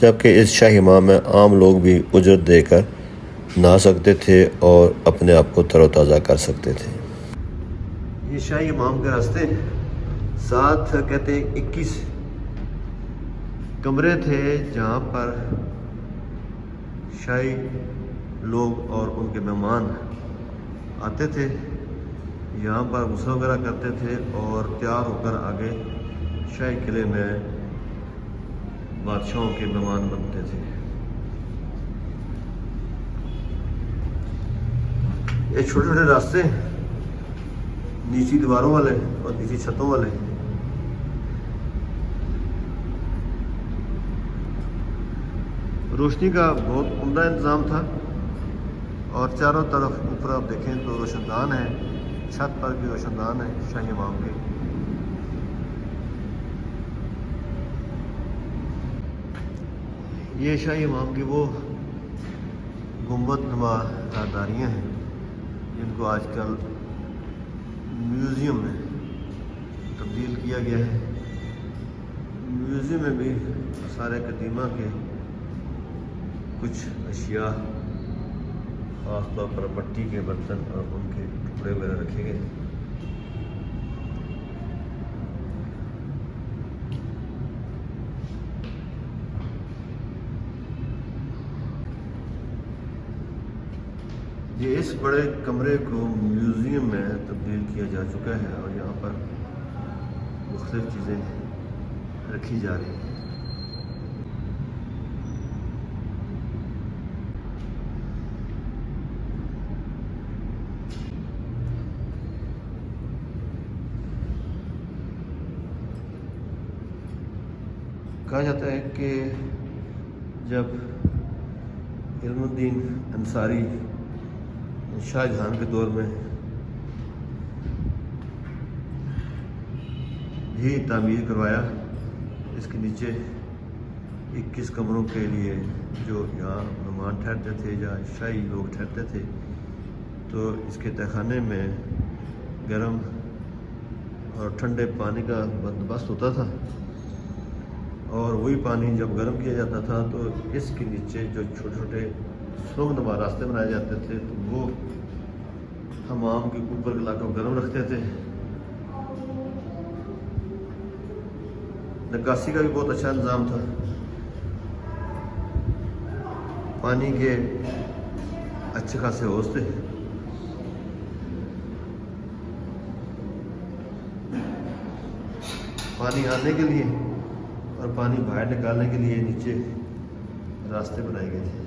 جبکہ اس شاہی حمام میں عام لوگ بھی اجرت دے کر نہا سکتے تھے اور اپنے آپ کو تر و تازہ کر سکتے تھے۔ یہ شاہی حمام کے راستے ساتھ کہتے ہیں 21 کمرے تھے جہاں پر شاہی لوگ اور ان کے مہمان آتے تھے، یہاں پر غسل وغیرہ کرتے تھے اور تیار ہو کر آگے شاہی قلعے میں بادشاہوں کے مہمان بنتے تھے۔ یہ چھوٹے چھوٹے راستے نیچی دیواروں والے اور نیچی چھتوں والے، روشنی کا بہت عمدہ انتظام تھا اور چاروں طرف اوپر آپ دیکھیں تو روشن دان ہے، چھت پر بھی روشن دان ہے شاہی حمام کے۔ یہ شاہی حمام کی وہ گنبد نما راہداریاں ہیں جن کو آج کل میوزیم میں تبدیل کیا گیا ہے۔ میوزیم میں بھی آثار قدیمہ کے کچھ اشیاء، خاص طور پر مٹی کے برتن اور ان کے ٹکڑے وغیرہ رکھے گئے۔ یہ اس بڑے کمرے کو میوزیم میں تبدیل کیا جا چکا ہے اور یہاں پر مختلف چیزیں رکھی جا رہی ہیں۔ کہا جاتا ہے کہ جب علم الدین انصاری شاہ جہاں کے دور میں بھی تعمیر کروایا، اس کے نیچے 21 کمروں کے لیے جو یہاں مہمان ٹھہرتے تھے یا شاہی لوگ ٹھہرتے تھے، تو اس کے تہخانے میں گرم اور ٹھنڈے پانی کا بندوبست ہوتا تھا اور وہی پانی جب گرم کیا جاتا تھا تو اس کے نیچے جو چھوٹے چھوٹے سرنگ نما راستے بنائے جاتے تھے تو وہ حمام کے اوپر کے علاقے کو گرم رکھتے تھے۔ نکاسی کا بھی بہت اچھا انتظام تھا، پانی کے اچھے خاصے حوض تھے۔ پانی آنے کے لیے اور پانی باہر نکالنے کے لیے نیچے راستے بنائے گئے تھے۔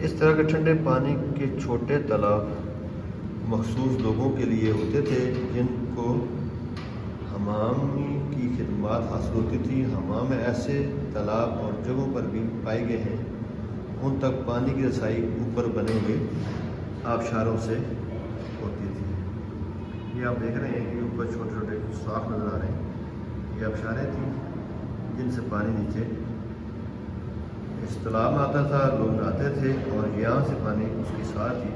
اس طرح کے ٹھنڈے پانی کے چھوٹے تالاب مخصوص لوگوں کے لیے ہوتے تھے جن کو حمام کی خدمات حاصل ہوتی تھی۔ حمام میں ایسے تالاب اور جگہوں پر بھی پائے گئے ہیں، ان تک پانی کی رسائی اوپر بنے ہوئے آبشاروں سے ہوتی تھی۔ یہ آپ دیکھ رہے ہیں کہ اوپر چھوٹے چھوٹے سوراخ نظر آ رہے ہیں، یہ آبشاریں تھیں جن سے پانی نیچے اس تالاب میں آتا تھا، لوگ نہاتے تھے اور یہاں سے پانی اس کے ساتھ ہی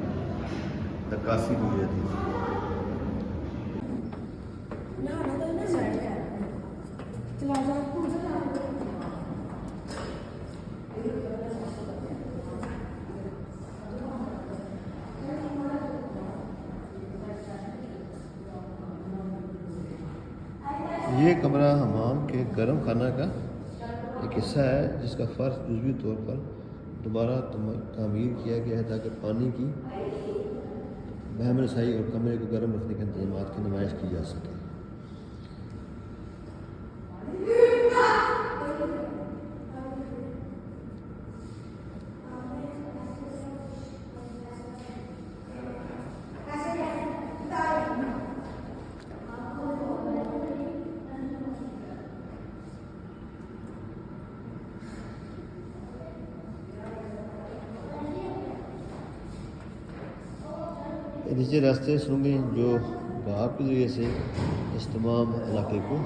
نکاسی بھی ہو جاتی تھی۔ یہ کمرہ حمام کے گرم خانہ کا ایک حصہ ہے جس کا فرش جزوی طور پر دوبارہ تعمیر کیا گیا ہے تاکہ پانی کی بہم رسائی اور کمرے کو گرم رکھنے کے انتظامات کی نمائش کی جا سکے۔ نیچے راستے سرنگیں جو بہاؤ کے ذریعے سے اس تمام علاقے کو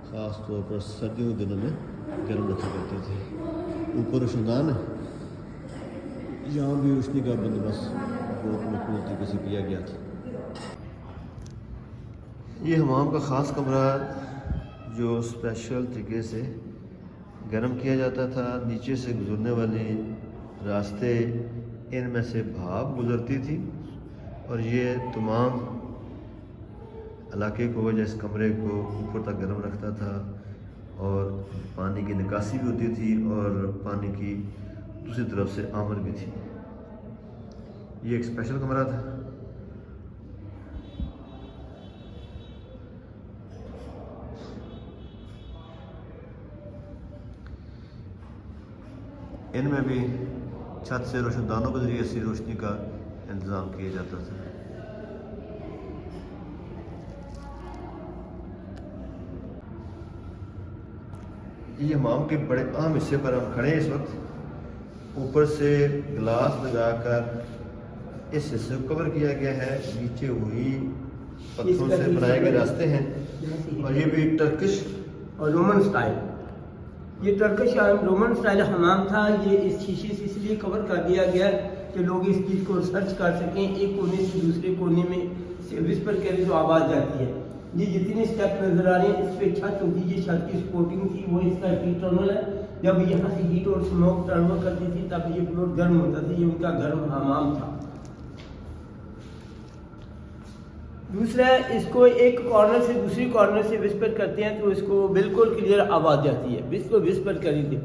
خاص طور پر سردیوں کے دنوں میں گرم رکھا کرتے تھے۔ اوپر روشندان ہے، یہاں بھی روشنی کا بندوبست بہت مقبول طریقے سے کیا گیا تھا۔ یہ حمام کا خاص کمرہ جو اسپیشل طریقے سے گرم کیا جاتا تھا. نیچے سے گزرنے والے راستے ان میں سے بھاپ گزرتی تھی اور یہ تمام علاقے کو یا اس کمرے کو اوپر تک گرم رکھتا تھا اور پانی کی نکاسی بھی ہوتی تھی اور پانی کی دوسری طرف سے آمد بھی تھی. یہ ایک اسپیشل کمرہ تھا. ان میں بھی چھت سے روشن دانوں کے ذریعے سے روشنی کا انتظام کیا جاتا تھا. یہ حمام کے بڑے اہم حصے پر ہم کھڑے ہیں اس وقت. اوپر سے گلاس لگا کر اس حصے کو کور کیا گیا ہے. نیچے وہی پتھروں سے بنائے گئے راستے ہیں اور یہ بھی ٹرکش اور رومن سٹائل. یہ ٹرکش رومن سٹائل حمام تھا. یہ اس شیشے سے اس لیے کور کر دیا گیا کہ لوگ اس چیز کو سرچ کر سکیں. ایک کونے سے دوسرے کونے میں سے وسپر کرے تو آواز جاتی ہے. یہ جتنے اسٹیپ نظر آ رہے ہیں اس پہ چھت ہوتی ہے. یہ چھت کی سپورٹنگ تھی. وہ اس کا ہیٹ ٹرنل ہے. جب یہاں سے ہیٹ اور اسموک ٹرانسفر کرتی تھی تب یہ فلور گرم ہوتا تھا. یہ ان کا گرم حمام تھا. دوسرا اس کو ایک کارنر سے دوسری کارنر سے وسپر کرتے ہیں تو اس کو بالکل کلیئر آواز جاتی ہے. اس کو وسپر کری تھی.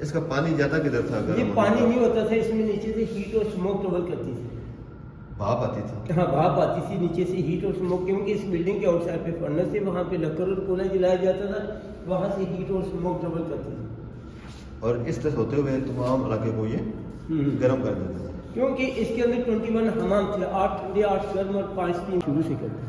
اس کا پانی جاتا کدھر تھا؟ یہ پانی نہیں ہوتا تھا. اس میں نیچے سے ہیٹ اور اسموک ٹریول کرتی تھی. بھاپ آتی تھی. ہاں بھاپ آتی تھی نیچے سے ہیٹ اور اسموک. کیونکہ اس بلڈنگ کے آؤٹ سائڈ پہ فرنس سے وہاں پہ لکڑ اور کوئلہ جلایا جاتا تھا. وہاں سے ہیٹ اور اسموک ٹریول کرتی تھی اور اس طرح ہوتے ہوئے تمام علاقے کو یہ گرم کر دیتے تھے. کیونکہ اس کے اندر 21 حمام تھے. 8 ٹھنڈے 8 گرم اور 5 اسٹیم شروع سے کرتے.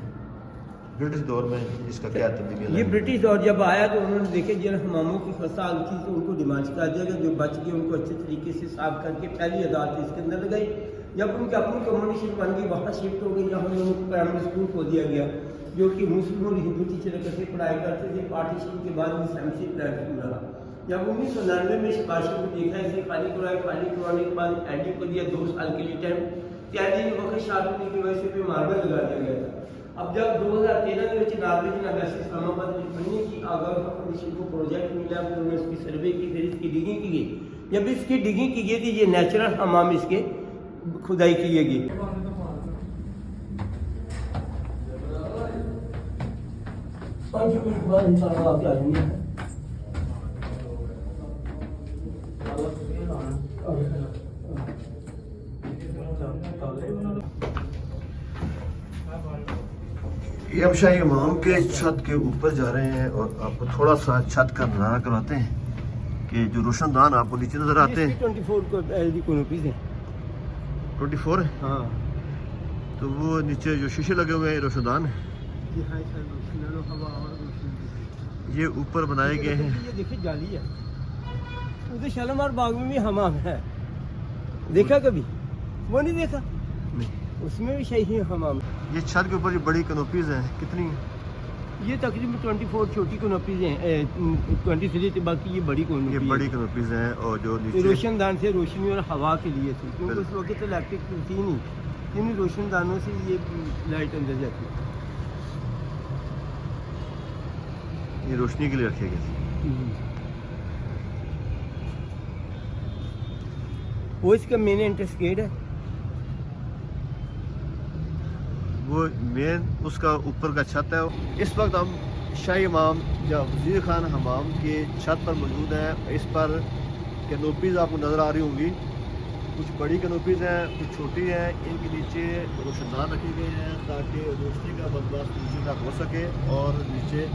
برٹش دور میں اس کا کیا تبدیلی؟ یہ برٹش دور جب آیا تو انہوں نے دیکھے جن حماموں کی فساد تھی تو ان کو ڈیمالش کر دیا گیا. جو بچ گئے ان کو اچھے طریقے سے صاف کر کے پہلی عدالت اس کے اندر لگائی. جب ان کی اپنی کمیونیشن بن گئی وہاں شفٹ ہو گئی. یہاں ان کو پرائمری اسکول کھول دیا گیا جو کہ مسلم اور ہندو ٹیچر اکٹھے پڑھائی کرتے تھے. پارٹیشن کے بعد بھی سیمسی پرائمری اسکول رہا. جب 1999 میں شباشی کو دیکھا اسے خالی کروایا. خالی کروانے کے بعد اینڈی کو دیا 2 سال کے لیے ٹائم. تیاری وقت شاد ہونے کی وجہ سے پہ ماربل لگا دیا گیا تھا. اب جب 2013 میں ناظرین جناب ایسے اسلام آباد میں بننے کی آگاہ کمیشن کو پروجیکٹ ملا. پھر انہوں نے اس کی سروے کی. پھر اس کی ڈگنگ کی گئی. جب اس کی ڈگنگ کی گئی تھی یہ نیچرل حمام اس کے کھدائی کی گئی. یہ ہم شاہی امام کے چھت کے اوپر جا رہے ہیں اور آپ کو تھوڑا سا چھت کا نظارہ کرواتے ہیں کہ جو روشن دان آپ کو نیچے نظر آتے ہیں 24 ہے. ہاں تو وہ نیچے جو شیشے لگے ہوئے ہیں روشن دان ہیں. یہ اوپر بنائے گئے ہیں. یہ دیکھیں جالی ہے. ادھر شالمار باغ میں بھی حمام ہے. دیکھا کبھی؟ وہ نہیں دیکھا. اس میں بھی شاہی حمام. یہ چھت کے اوپر جو بڑی کنوپیز ہیں کتنی؟ یہ تقریباً 24 چھوٹی کنوپیز ہیں. 23 تھے باقی یہ بڑی کنوپیز. یہ بڑی کنوپیز ہیں اور جو نیچے روشن دان سے روشنی اور ہوا کے لیے تھی. کیونکہ اس وقت تو الیکٹرک تھی نہیں. ان روشن دانوں سے یہ لائٹ اندر جاتی ہے. یہ روشنی کے لیے رکھے گئے تھے. وہ اس کا مین انٹرسٹ گیٹ ہے. وہ مین اس کا اوپر کا چھت ہے. اس وقت ہم شاہی امام یا وزیر خان حمام کے چھت پر موجود ہیں. اس پر کینوپیز آپ کو نظر آ رہی ہوں گی. کچھ بڑی کینوپیز ہیں کچھ چھوٹی ہیں. ان کے نیچے روشن دان رکھے گئے ہیں تاکہ روشنی کا بندوبست نیچے تک ہو سکے اور نیچے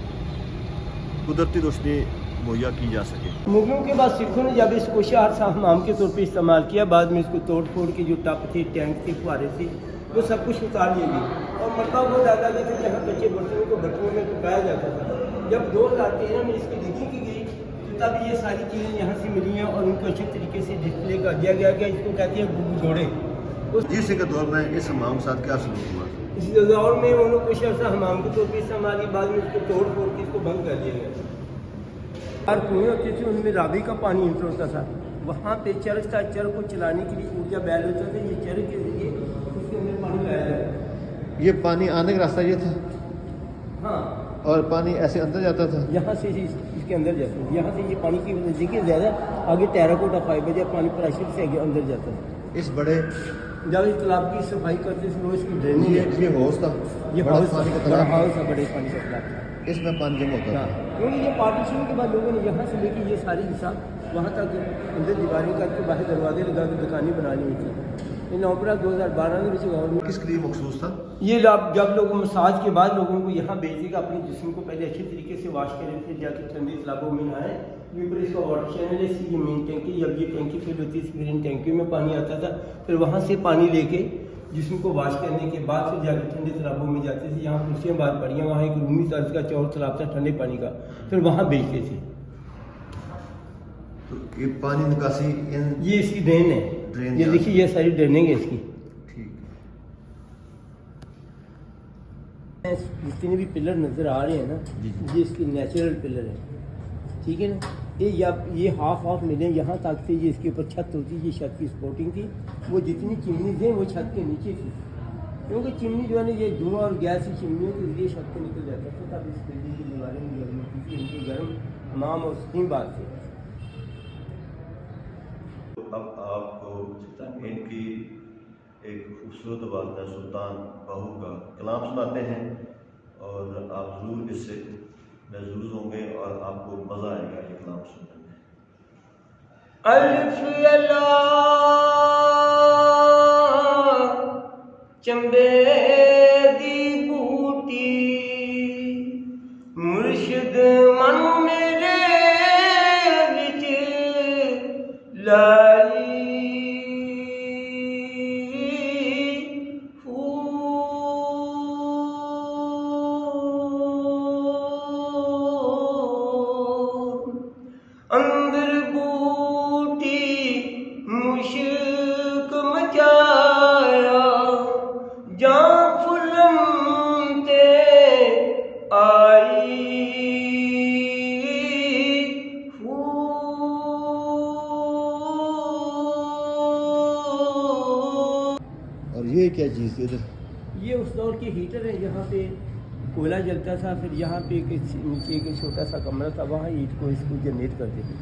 قدرتی روشنی مہیا کی جا سکے. مغلوں کے بعد سکھوں نے جب اس کو شاہ حمام کے طور پہ استعمال کیا. بعد میں اس کو توڑ پھوڑ کے جو ٹپ تھے ٹینک تھے فوارے تھے وہ سب کچھ اتار لیے گئے. اور مرتبہ وہ زیادہ گئے تھے جہاں کچے برتنوں کو بٹنوں میں پکایا جاتا تھا. جب 2013 میں اس کی ڈگنگ کی گئی تو تب یہ ساری چیزیں یہاں سے ملی ہیں اور ان کو اچھے طریقے سے ڈسپلے کر دیا گیا کہ اس کو کہتے ہیں گگو جوڑے. اس کے دور میں اس حمام کے ساتھ کیا سلوک ہوا؟ اس دور میں انہوں نے کچھ عرصہ حمام کے طور پہ استعمال کی. بعد میں اس کو توڑ پھوڑ کے اس کو بند کر دیا گیا. اور کنویں ہوتے تھے ان میں راوی کا پانی انٹر ہوتا تھا. وہاں پہ چرخ تھا. چرخ کو چلانے کے لیے ارجا بیل ہوتا تھا. یہ چرخ کے ذریعے اس کے اندر پانی لایا جاتا. یہ پانی آنے کا راستہ یہ تھا. ہاں اور پانی ایسے اندر جاتا تھا؟ یہاں سے اس کے اندر جاتا ہے، یہاں سے یہ پانی کی دیکھیے زیادہ آگے ٹیراکوٹا فائبر یا پانی پریشر سے آگے اندر جاتا ہے۔ اس بڑے جب اس تالاب کی صفائی کرتے تھے روز کی ڈریننگ یہ ہوز تھا، یہ بڑا ہاؤس پانی کا بڑا تالاب ہاؤس ہے، بڑے پانی کا تالاب تھا۔ اس میں پانی جمع ہوتا ہاں، تھا۔ کیونکہ یہ پارٹیشن کے بعد لوگوں نے یہاں سے لے کے یہ ساری حساب وہاں تک اندر دیواریں کر کے باہر دروازے لگا کے دکانیں بنا لی ہوئی تھی۔ یہ نومبر 2012 میں گورنمنٹ کس کے لیے مخصوص تھا؟ یہ جب لوگ مساج کے بعد لوگوں کو یہاں بھیجے گا، اپنے جسم کو پہلے اچھے طریقے سے واش کریں، پھر جا کے ٹھنڈے تالابوں میں نہائیں۔ اوپر اس کا واٹر چینل ہے، اس کی یہ مین ٹینکی، جب یہ ٹینکی فل ہوتی تھی پھر ان ٹینکیوں میں پانی آتا تھا، پھر وہاں سے پانی لے کے جسم کو واش کرنے کے بعد پھر جا کے ٹھنڈے تالابوں میں جاتے تھے۔ یہاں کرسیاں باہر پڑی ہیں، وہاں ایک رومی طرز کا چور تالاب تھا ٹھنڈے پانی کا، پھر وہاں بیچتے تھے۔ تو یہ پانی نکاسی یہ اس کی ڈرین ہے، یہ دیکھیے یہ ساری ڈریننگ ہے اس کی۔ جتنے بھی پلر نظر آ رہے ہیں نا، یہ اس کے نیچرل پلر ہے، ٹھیک ہے نا۔ یہ ہاف ملے یہاں تک تھے، یہ اس کے اوپر چھت ہوتی، یہ چھت کی سپورٹنگ تھی۔ وہ جتنی چمنیز ہیں وہ چھت کے نیچے تھی، کیونکہ چمنی جو ہے نا یہ دھواں اور گیس کی چمنیوں کے ذریعے چھت پہ نکل جاتا تھا، تب اس بلڈنگ کی دیواریں بھی گرم ہوتی تھی، ان کی گرم حمام اور اسٹیم بات تھی۔ اب آپ کو ان کی ایک خوبصورت واقعہ سلطان بہو کا کلام سناتے ہیں، اور آپ ضرور اس سے محظوظ ہوں گے اور آپ کو مزہ آئے گا یہ کلام سننے میں۔ الف اللہ چمبے دی بوٹی مرشد من میرے وچ لائی اندر بوٹی مشک مچایا جان فلم تے آئی اور یہ کیا چیز تھی ادھر؟ یہ اس دور کے ہیٹر ہیں، یہاں پہ کوئلہ جلتا تھا، پھر یہاں پہ نیچے ایک چھوٹا سا کمرہ تھا، وہاں اینٹ کو اس کو جنریٹ کرتے تھے۔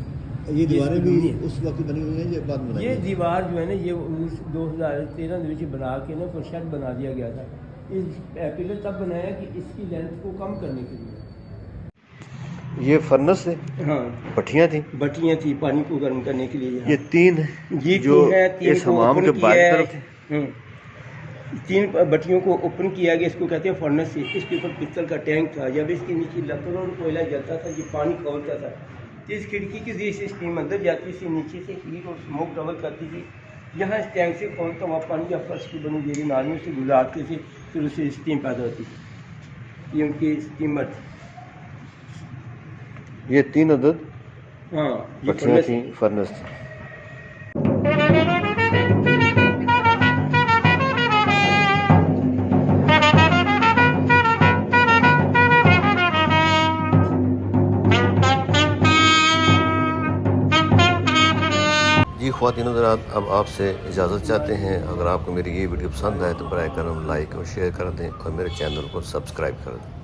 یہ دیواریں بھی اس وقت بنی ہوئی ہیں یا بعد میں؟ یہ دیوار جو ہے نا یہ 2013 میں بنا کے نا کوئی شیڈ بنا دیا گیا تھا۔ اس پلر تب بنایا کہ اس کی لینتھ کو کم کرنے کے لیے۔ یہ فرنس سے ہاں بٹھیاں تھیں، بٹیاں تھی پانی کو گرم کرنے کے لیے۔ یہ تین یہ جو تین ہے، تین اس کو حمام open کے کیا بائیں ہے۔ طرف تھے۔ تین بٹیوں کو اوپن کیا گیا، اس کو کہتے ہیں فرنس سے۔ اس کے اوپر پتل کا ٹینک تھا، جب اس کے نیچے لکڑ اور کوئلہ جلتا تھا یہ پانی کھولتا تھا، اس کھڑکی کے ذریعے سے اسٹیم اندر جاتی تھی، نیچے سے ہیٹ اور اسموک ڈبل کرتی تھی۔ یہاں اس ٹینک سے کھولتا وہاں پانی یا فرش کی بنی گیری نالیوں سے گزارتے تھے، پھر اسے اسٹیم پیدا ہوتی تھی۔ یہ ان کی اسٹیمر تھی۔ یہ تین عدد ہاں یہ بٹھیاں فرنس تھیں، فرنس تھی۔ جی خواتین حضرات، اب آپ سے اجازت چاہتے ہیں۔ اگر آپ کو میری یہ ویڈیو پسند آئے تو برائے کرم لائک اور شیئر کر دیں، اور میرے چینل کو سبسکرائب کر دیں۔